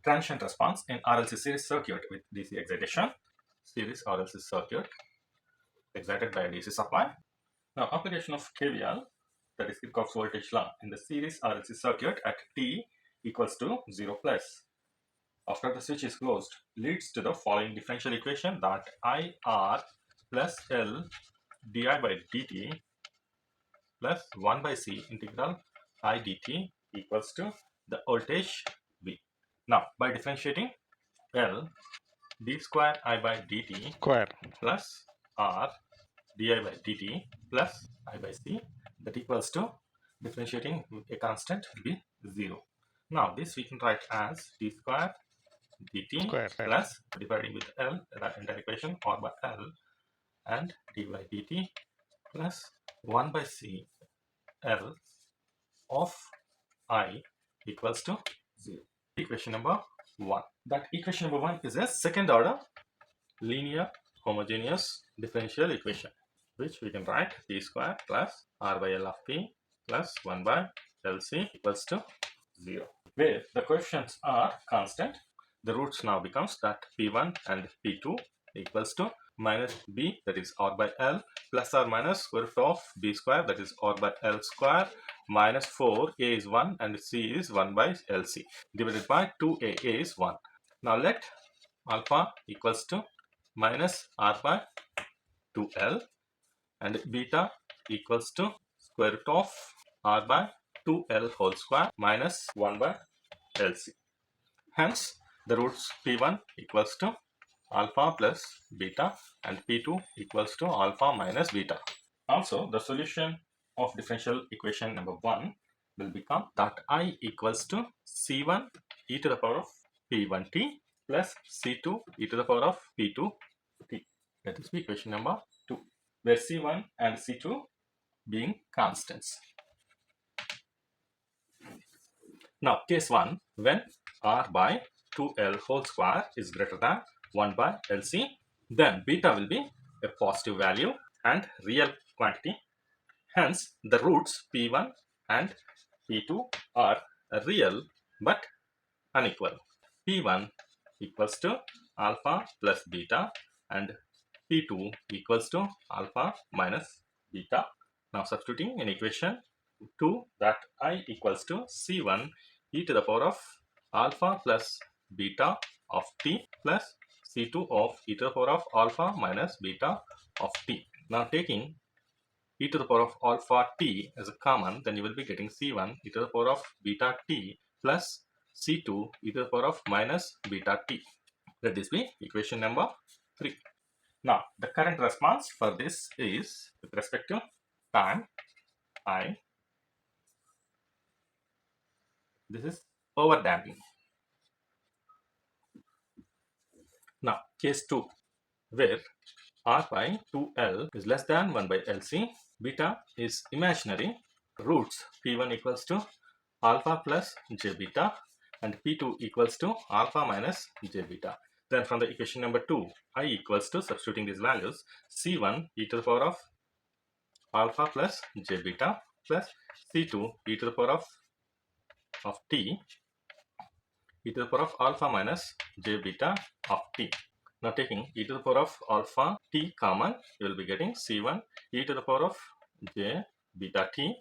transient response in RLC series circuit with DC excitation. Series RLC circuit excited by a DC supply. Now application of KVL, that is Kirchhoff's voltage law, in the series RLC circuit at t equals to 0 plus. After the switch is closed, leads to the following differential equation, that IR plus L di by dt plus 1 by C integral I dt equals to the voltage V. Now by differentiating L d square I by dt Square. plus R di by dt plus I by C, that equals to, differentiating a constant will be 0. Now this we can write as d square dt Square. plus, dividing with L, the entire equation, R by L, and d by dt plus 1 by C L of I equals to 0. Equation number 1. That equation number 1 is a second order linear homogeneous differential equation, which we can write p square plus r by L of p plus 1 by LC equals to 0, where the coefficients are constant. The roots now becomes that p1 and p2 equals to minus b, that is r by L, plus or minus square root of b square, that is r by L square, minus 4, a is 1 and c is 1 by LC, divided by 2a, a is 1. Now let alpha equals to minus r by 2L and beta equals to square root of r by 2L whole square minus 1 by LC. Hence the roots p1 equals to alpha plus beta and p2 equals to alpha minus beta. Also the solution of differential equation number 1 will become that I equals to c1 e to the power of p1t plus c2 e to the power of p2t. That is equation number 2, where c1 and c2 being constants. Now case 1, when r by 2L whole square is greater than 1 by LC, then beta will be a positive value and real quantity. Hence the roots p1 and p2 are real but unequal. p1 equals to alpha plus beta and p2 equals to alpha minus beta. Now substituting in equation 2, that I equals to c1 e to the power of alpha plus beta of t plus c2 of e to the power of alpha minus beta of t. Now taking e to the power of alpha t as a common, then you will be getting c1 e to the power of beta t plus c2 e to the power of minus beta t. Let this be equation number 3. Now the current response for this is with respect to time I. This is overdamping. Now case 2, where r by 2L is less than 1 by LC, beta is imaginary, roots p1 equals to alpha plus j beta and p2 equals to alpha minus j beta. Then from the equation number 2, I equals to, substituting these values, c1 e to the power of alpha plus j beta plus c2 e to the power of t e to the power of alpha minus j beta of t. Now taking e to the power of alpha t common, you will be getting c1 e to the power of j beta t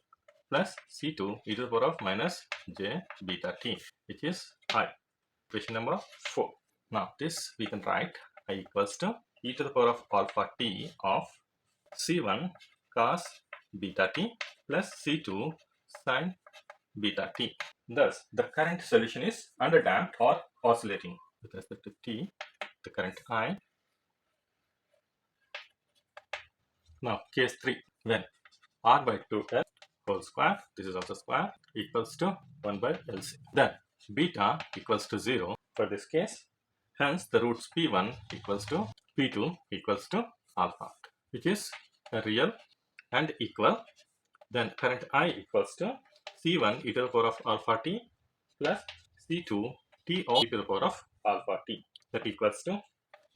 plus c2 e to the power of minus j beta t, which is I. Equation number 4. Now this we can write I equals to e to the power of alpha t of c1 cos beta t plus c2 sin beta t. Thus the current solution is underdamped or oscillating. With respect to t, the current I. Now case 3, when r by 2L whole square, this is also square, equals to 1 by LC, then beta equals to 0 for this case. Hence the roots p1 equals to p2 equals to alpha, which is real and equal. Then current I equals to c1 e to the power of alpha t plus c2 t of e to the power of alpha t, that equals to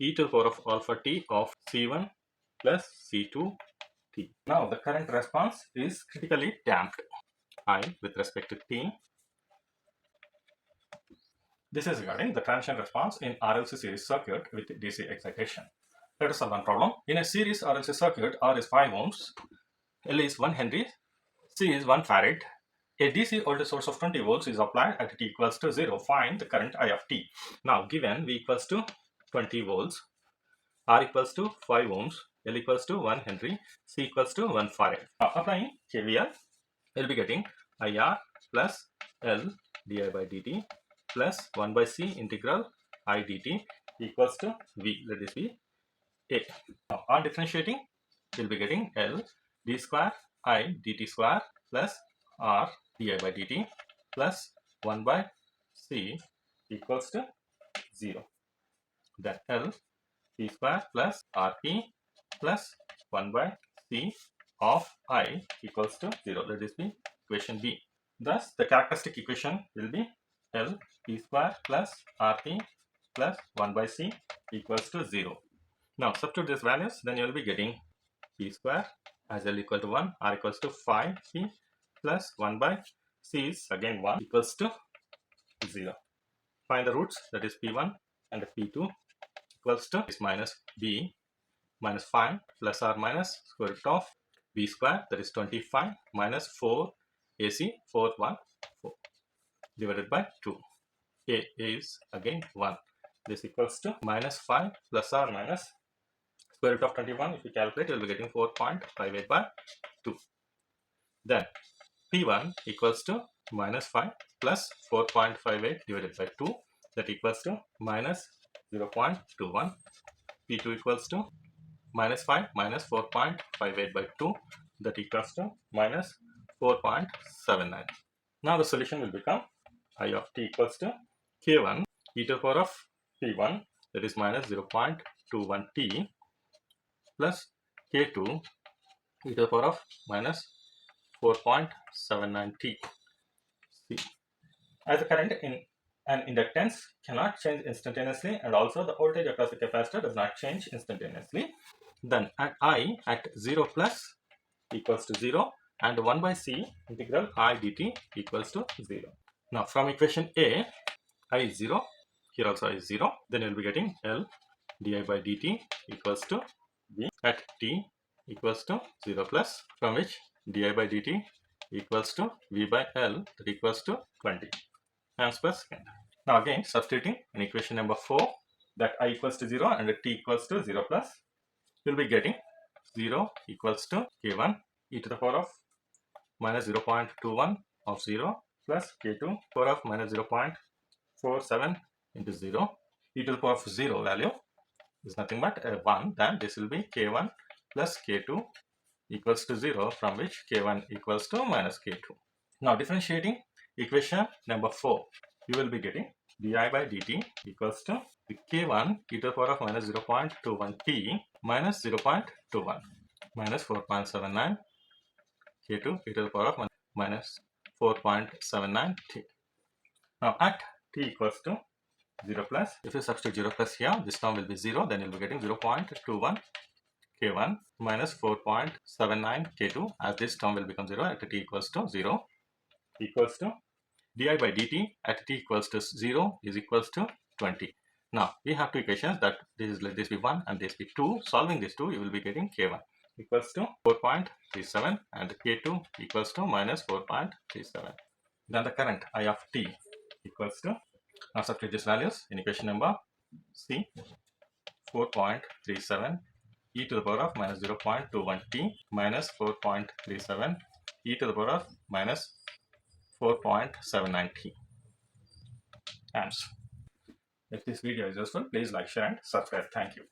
e to the power of alpha t of c1 plus c2 t. Now the current response is critically damped I with respect to t. This is regarding the transient response in RLC series circuit with DC excitation. Let us solve one problem. In a series RLC circuit, R is 5 ohms, L is 1 Henry, C is 1 farad. A DC voltage source of 20 volts is applied at t equals to 0. Find the current I of t. Now given V equals to 20 volts, R equals to 5 ohms, L equals to 1 Henry, C equals to 1 farad. Now applying KVL, we'll be getting IR plus L di by dt plus 1 by C integral I dt equals to V. Let this be A. Now on differentiating, we'll be getting L d square I dt square plus R di by dt plus 1 by C equals to 0. Then L p square plus rp plus 1 by c of I equals to 0. Let this be equation B. Thus, the characteristic equation will be L p square plus rp plus 1 by c equals to 0. Now, substitute these values, then you will be getting p square as L equal to 1, r equals to 5p plus 1 by c is again 1 equals to 0. Find the roots, that is p1 and p2 equals to is minus b minus 5 plus or minus square root of b square, that is 25 minus 4 ac 4 1 4 divided by 2. A is again 1. This equals to minus 5 plus or minus square root of 21. If you calculate, you will be getting 4.58 by 2. Then P1 equals to minus 5 plus 4.58 divided by 2, that equals to minus 0.21. P2 equals to minus 5 minus 4.58 by 2, that equals to minus 4.79. Now the solution will become I of t equals to k1 e to the power of p1, that is minus 0.21 t plus k2 e to the power of minus 4.79 t. As the current in an inductance cannot change instantaneously, and also the voltage across the capacitor does not change instantaneously, then at I at 0 plus equals to 0 and 1 by c integral I dt equals to 0. Now from equation A, I is 0, here also I is 0, then you will be getting L di by dt equals to V at t equals to 0 plus, from which di by dt equals to V by L, that equals to 20 amps per second. Now again substituting in equation number 4, that I equals to 0 and t equals to 0 plus, you will be getting 0 equals to k1 e to the power of minus 0.21 of 0 plus k2 power of minus 0.47 into 0 e to the power of 0 value is nothing but 1. Then this will be k1 plus k2 equals to 0, from which k1 equals to minus k2. Now differentiating equation number 4, you will be getting di by dt equals to k1 e to the power of minus 0.21 t minus 0.21 minus 4.79 k2 e to the power of minus 4.79 t. Now at t equals to 0 plus, if you substitute 0 plus here, this term will be 0, then you will be getting 0.21 k1 minus 4.79 k2, as this term will become 0 at t equals to 0, equals to di by dt at t equals to 0 is equals to 20. Now we have two equations, that this is, let this be 1 and this be 2. Solving these two, you will be getting k1 equals to 4.37 and k2 equals to minus 4.37. Then the current I of t equals to, now substitute these values in equation number C, 4.37 e to the power of minus 0.21 t minus 4.37 e to the power of minus 4.79 t amps. If this video is useful, please like, share and subscribe. Thank you.